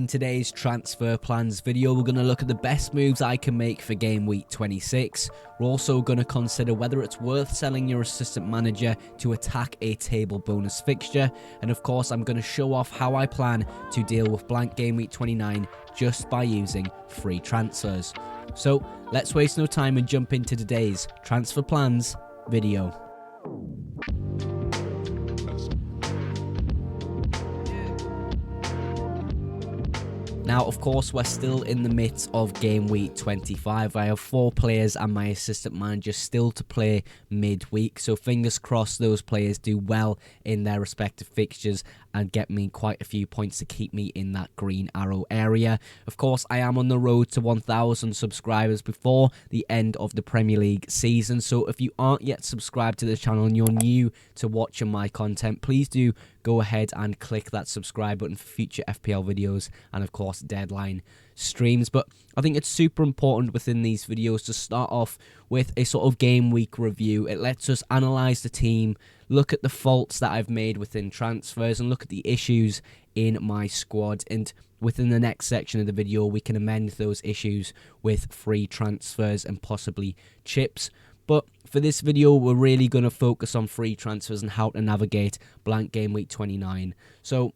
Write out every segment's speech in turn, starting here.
In today's transfer plans video, we're going to look at the best moves I can make for game week 26. We're also going to consider whether it's worth selling your assistant manager to attack a table bonus fixture. And of course, I'm going to show off how I plan to deal with blank game week 29 just by using free transfers. So let's waste no time and jump into today's transfer plans video. Now, of course, we're still in the midst of game week 25. I have 4 players and my assistant manager still to play midweek. So fingers crossed those players do well in their respective fixtures and get me quite a few points to keep me in that green arrow area. Of course, I am on the road to 1,000 subscribers before the end of the Premier League season. So if you aren't yet subscribed to the channel and you're new to watching my content, please do go ahead and click that subscribe button for future FPL videos and of course deadline streams. But I think it's super important within these videos to start off with a sort of game week review. It lets us analyze the team, look at the faults that I've made within transfers and look at the issues in my squad, and within the next section of the video we can amend those issues with free transfers and possibly chips. But for this video, we're really going to focus on free transfers and how to navigate blank game week 29. So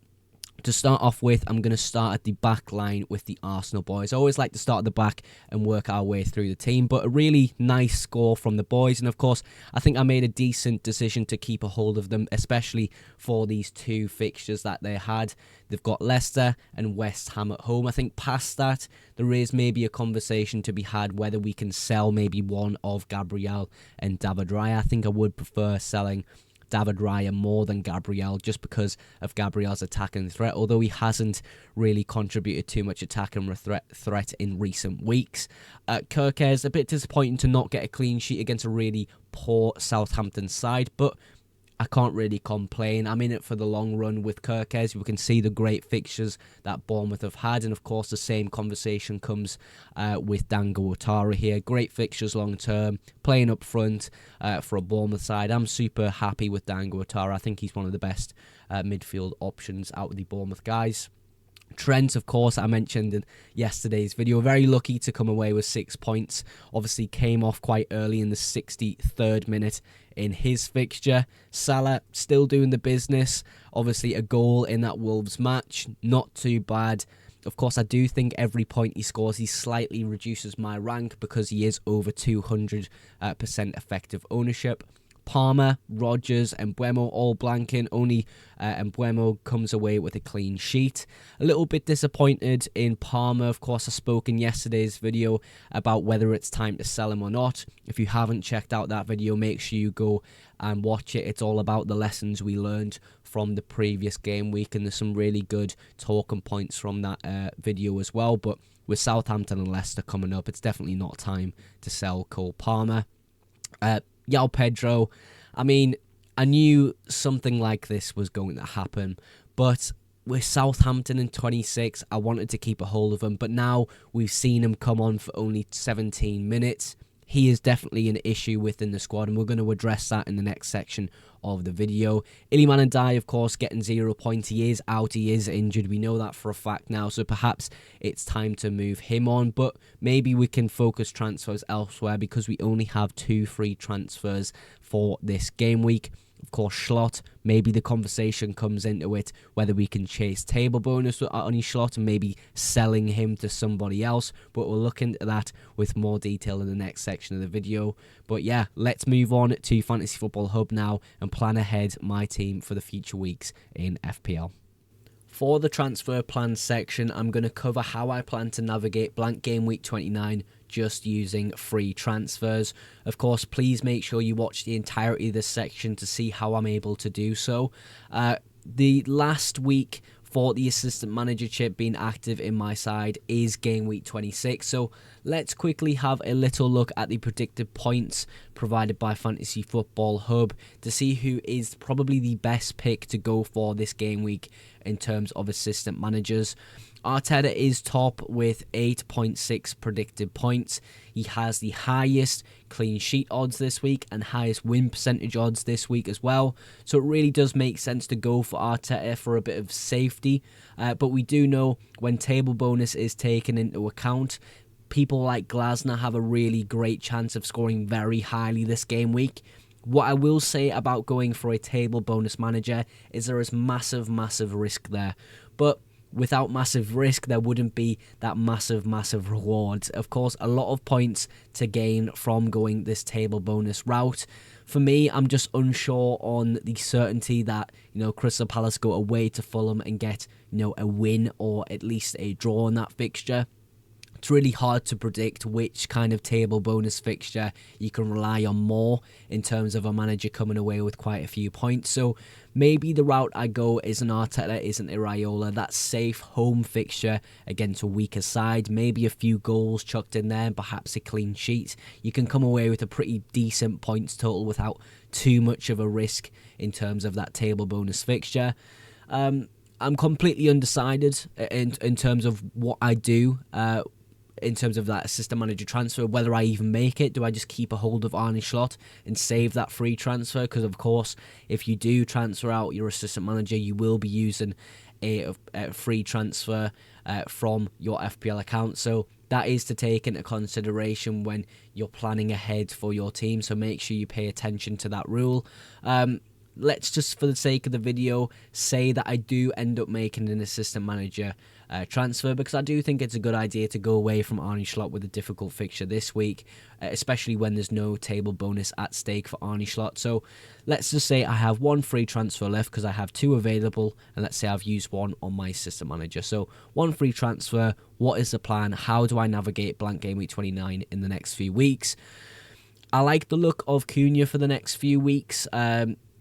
to start off with, I'm going to start at the back line with the Arsenal boys. I always like to start at the back and work our way through the team, but a really nice score from the boys. And of course, I think I made a decent decision to keep a hold of them, especially for these 2 fixtures that they had. They've got Leicester and West Ham at home. I think past that, there is maybe a conversation to be had whether we can sell maybe one of Gabriel and David Raya. I think I would prefer selling David Raya more than Gabriel just because of Gabriel's attacking threat, although he hasn't really contributed too much attacking threat in recent weeks. Kirkes, a bit disappointing to not get a clean sheet against a really poor Southampton side, but I can't really complain. I'm in it for the long run with Kirkes. We can see the great fixtures that Bournemouth have had. And of course, the same conversation comes with Dango Ouattara here. Great fixtures long term. Playing up front for a Bournemouth side. I'm super happy with Dango Ouattara. I think he's one of the best midfield options out of the Bournemouth guys. Trent, of course, I mentioned in yesterday's video, very lucky to come away with 6 points. Obviously came off quite early in the 63rd minute in his fixture. Salah still doing the business. Obviously a goal in that Wolves match, not too bad. Of course, I do think every point he scores, he slightly reduces my rank because he is over 200% effective ownership. Palmer, Rodgers and Mbeumo all blanking. Only Mbeumo comes away with a clean sheet. A little bit disappointed in Palmer. Of course, I spoke in yesterday's video about whether it's time to sell him or not. If you haven't checked out that video, make sure you go and watch it. It's all about the lessons we learned from the previous game week, and there's some really good talking points from that video as well. But with Southampton and Leicester coming up, it's definitely not time to sell Cole Palmer. João Pedro, I mean, I knew something like this was going to happen, but with Southampton in 26, I wanted to keep a hold of him, but now we've seen him come on for only 17 minutes. He is definitely an issue within the squad, and we're going to address that in the next section of the video. Iliman Ndiaye, of course, getting 0 points. He is out. He is injured. We know that for a fact now, so perhaps it's time to move him on, but maybe we can focus transfers elsewhere because we only have 2 free transfers for this game week. Of course, Schlott, maybe the conversation comes into it whether we can chase table bonus on his Schlott and maybe selling him to somebody else. But we'll look into that with more detail in the next section of the video. But yeah, let's move on to Fantasy Football Hub now and plan ahead my team for the future weeks in FPL. For the transfer plan section, I'm going to cover how I plan to navigate blank game week 29 just using free transfers. Of course, please make sure you watch the entirety of this section to see how I'm able to do so. The last week for the assistant manager chip being active in my side is game week 26. So let's quickly have a little look at the predicted points provided by Fantasy Football Hub to see who is probably the best pick to go for this game week in terms of assistant managers. Arteta is top with 8.6 predicted points. He has the highest clean sheet odds this week and highest win percentage odds this week as well. So it really does make sense to go for Arteta for a bit of safety. But we do know when table bonus is taken into account, people like Glasner have a really great chance of scoring very highly this game week. What I will say about going for a table bonus manager is there is massive risk there. But without massive risk, there wouldn't be that massive reward. Of course, a lot of points to gain from going this table bonus route. For me, I'm just unsure on the certainty that, Crystal Palace go away to Fulham and get, a win or at least a draw in that fixture. It's really hard to predict which kind of table bonus fixture you can rely on more in terms of a manager coming away with quite a few points. So maybe the route I go is an Arteta, isn't Iraola. That safe home fixture against a weaker side. Maybe a few goals chucked in there, perhaps a clean sheet. You can come away with a pretty decent points total without too much of a risk in terms of that table bonus fixture. I'm completely undecided in terms of what I do. In terms of that assistant manager transfer, whether I even make it. Do I just keep a hold of Arne Slot and save that free transfer? Because, of course, if you do transfer out your assistant manager, you will be using a free transfer from your FPL account. So that is to take into consideration when you're planning ahead for your team. So make sure you pay attention to that rule. Let's just, for the sake of the video, say that I do end up making an assistant manager transfer, because I do think it's a good idea to go away from Arne Slot with a difficult fixture this week, especially when there's no table bonus at stake for Arne Slot. So let's just say I have one free transfer left because I have two available, and let's say I've used one on my assistant manager. So one free transfer. What is the plan? How do I navigate blank game week 29 in the next few weeks? I like the look of CUNHA for the next few weeks.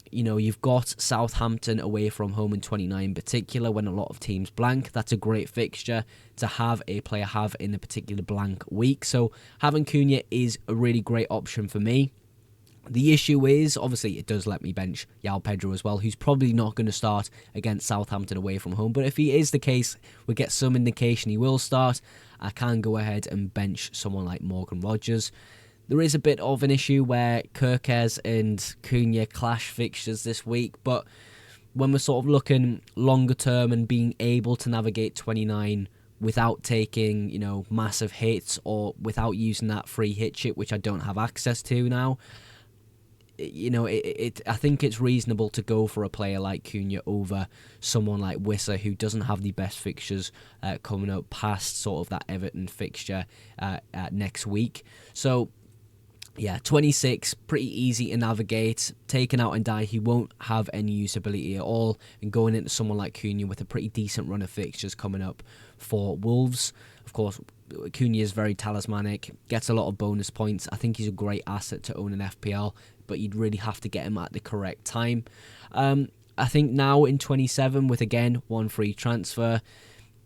You've got Southampton away from home in 29 in particular when a lot of teams blank. That's a great fixture to have a player have in a particular blank week. So having CUNHA is a really great option for me. The issue is, obviously, it does let me bench João Pedro as well, who's probably not going to start against Southampton away from home. But if he is the case, we get some indication he will start. I can go ahead and bench someone like Morgan Rogers. There is a bit of an issue where Kerkez and CUNHA clash fixtures this week, but when we're sort of looking longer term and being able to navigate 29 without taking, massive hits or without using that free hit chip, which I don't have access to now, I think it's reasonable to go for a player like CUNHA over someone like Wissa, who doesn't have the best fixtures coming up past sort of that Everton fixture next week. So yeah, 26, pretty easy to navigate. Taken out and die, he won't have any usability at all. And going into someone like CUNHA with a pretty decent run of fixtures coming up for Wolves. Of course, CUNHA is very talismanic, gets a lot of bonus points. I think he's a great asset to own in FPL, but you'd really have to get him at the correct time. I think now in 27, with again one free transfer,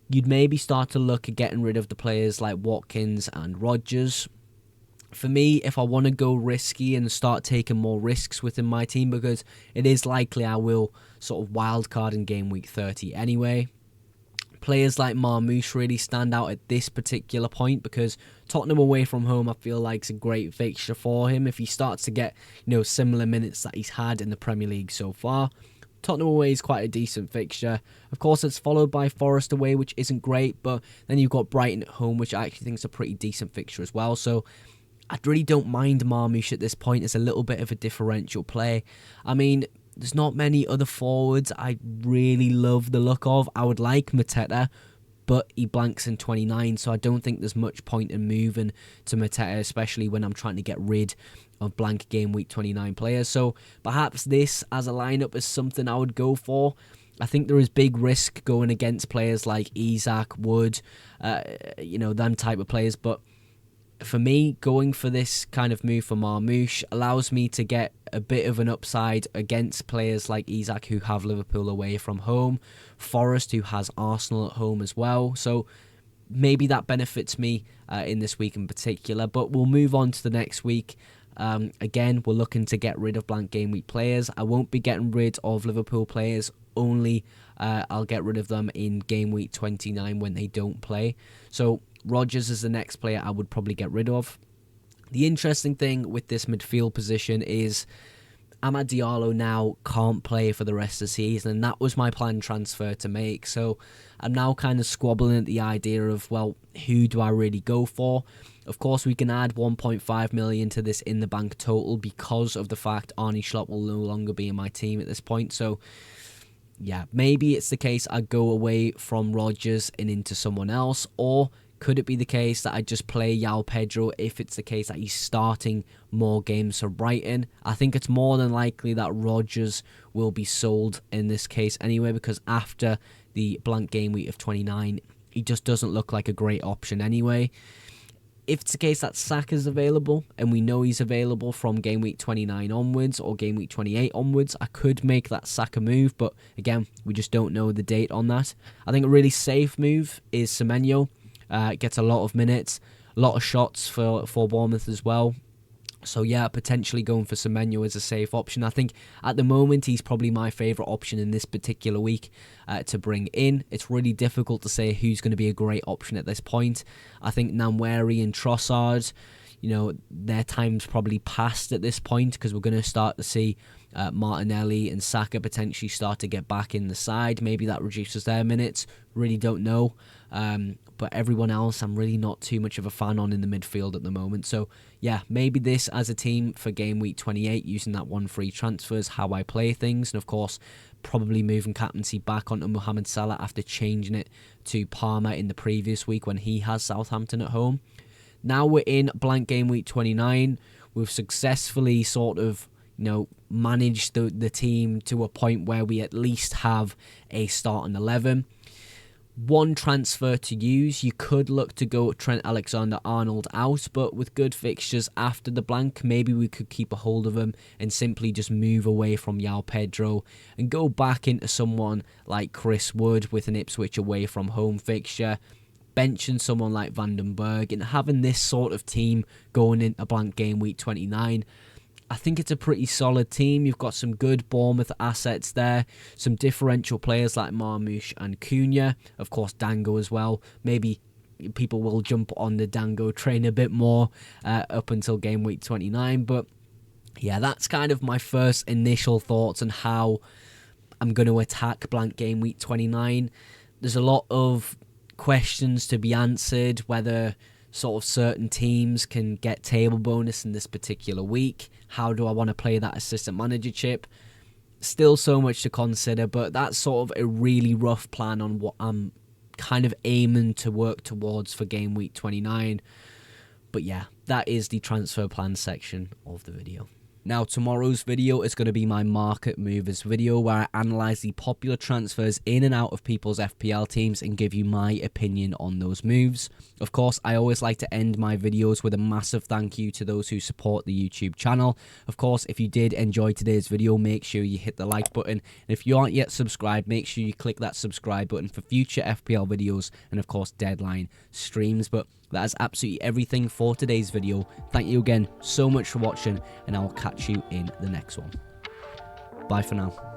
you'd maybe start to look at getting rid of the players like Watkins and Rogers. For me, if I want to go risky and start taking more risks within my team, because it is likely I will sort of wildcard in game week 30 anyway, players like Marmoush really stand out at this particular point, because Tottenham away from home I feel like is a great fixture for him if he starts to get similar minutes that he's had in the Premier League so far. Tottenham away is quite a decent fixture. Of course, it's followed by Forest away, which isn't great, but then you've got Brighton at home, which I actually think is a pretty decent fixture as well. So I really don't mind Marmoush at this point as a little bit of a differential play. I mean, there's not many other forwards I really love the look of. I would like Mateta, but he blanks in 29, so I don't think there's much point in moving to Mateta, especially when I'm trying to get rid of blank game week 29 players. So perhaps this as a lineup is something I would go for. I think there is big risk going against players like Isak, Wood, them type of players, but for me, going for this kind of move for Marmoush allows me to get a bit of an upside against players like Isak, who have Liverpool away from home, Forest, who has Arsenal at home as well. So maybe that benefits me in this week in particular, but we'll move on to the next week. Again, we're looking to get rid of blank game week players. I won't be getting rid of Liverpool players, only I'll get rid of them in game week 29 when they don't play. So Rodgers is the next player I would probably get rid of. The interesting thing with this midfield position is Amad Diallo now can't play for the rest of the season, and that was my planned transfer to make. So I'm now kind of squabbling at the idea of, well, who do I really go for? Of course, we can add 1.5 million to this in the bank total because of the fact Arnie Slot will no longer be in my team at this point. So yeah, maybe it's the case I go away from Rodgers and into someone else, or could it be the case that I just play João Pedro if it's the case that he's starting more games for Brighton? I think it's more than likely that Rodgers will be sold in this case anyway, because after the blank game week of 29, he just doesn't look like a great option anyway. If it's the case that Saka's available, and we know he's available from game week 29 onwards or game week 28 onwards, I could make that Saka move, but again, we just don't know the date on that. I think a really safe move is Semenyo. Gets a lot of minutes, a lot of shots for Bournemouth as well. So yeah, potentially going for Semenyo is a safe option. I think at the moment he's probably my favourite option in this particular week to bring in. It's really difficult to say who's going to be a great option at this point. I think Nwaneri and Trossard, their time's probably passed at this point, because we're going to start to see Martinelli and Saka potentially start to get back in the side. Maybe that reduces their minutes. Really don't know. But everyone else, I'm really not too much of a fan on in the midfield at the moment. So yeah, maybe this as a team for game week 28, using that one free transfer is how I play things. And of course, probably moving captaincy back onto Mohamed Salah after changing it to Palmer in the previous week when he has Southampton at home. Now we're in blank game week 29. We've successfully sort of managed the team to a point where we at least have a starting 11. One transfer to use, you could look to go Trent Alexander-Arnold out, but with good fixtures after the blank, maybe we could keep a hold of him and simply just move away from João Pedro and go back into someone like Chris Wood with an Ipswich away from home fixture, benching someone like Van den Berg, and having this sort of team going in a blank game week 29. I think it's a pretty solid team. You've got some good Bournemouth assets there. Some differential players like Marmoush and Cunha. Of course, Dango as well. Maybe people will jump on the Dango train a bit more up until game week 29. But yeah, that's kind of my first initial thoughts on how I'm going to attack blank game week 29. There's a lot of questions to be answered, whether sort of certain teams can get table bonus in this particular week. How do I want to play that assistant manager chip? Still so much to consider, but that's sort of a really rough plan on what I'm kind of aiming to work towards for game week 29. But yeah, that is the transfer plan section of the video. Now, tomorrow's video is going to be my market movers video, where I analyse the popular transfers in and out of people's FPL teams and give you my opinion on those moves. Of course, I always like to end my videos with a massive thank you to those who support the YouTube channel. Of course, if you did enjoy today's video, make sure you hit the like button. And if you aren't yet subscribed, make sure you click that subscribe button for future FPL videos and, of course, deadline streams. But that is absolutely everything for today's video. Thank you again so much for watching, and I will catch you in the next one. Bye for now.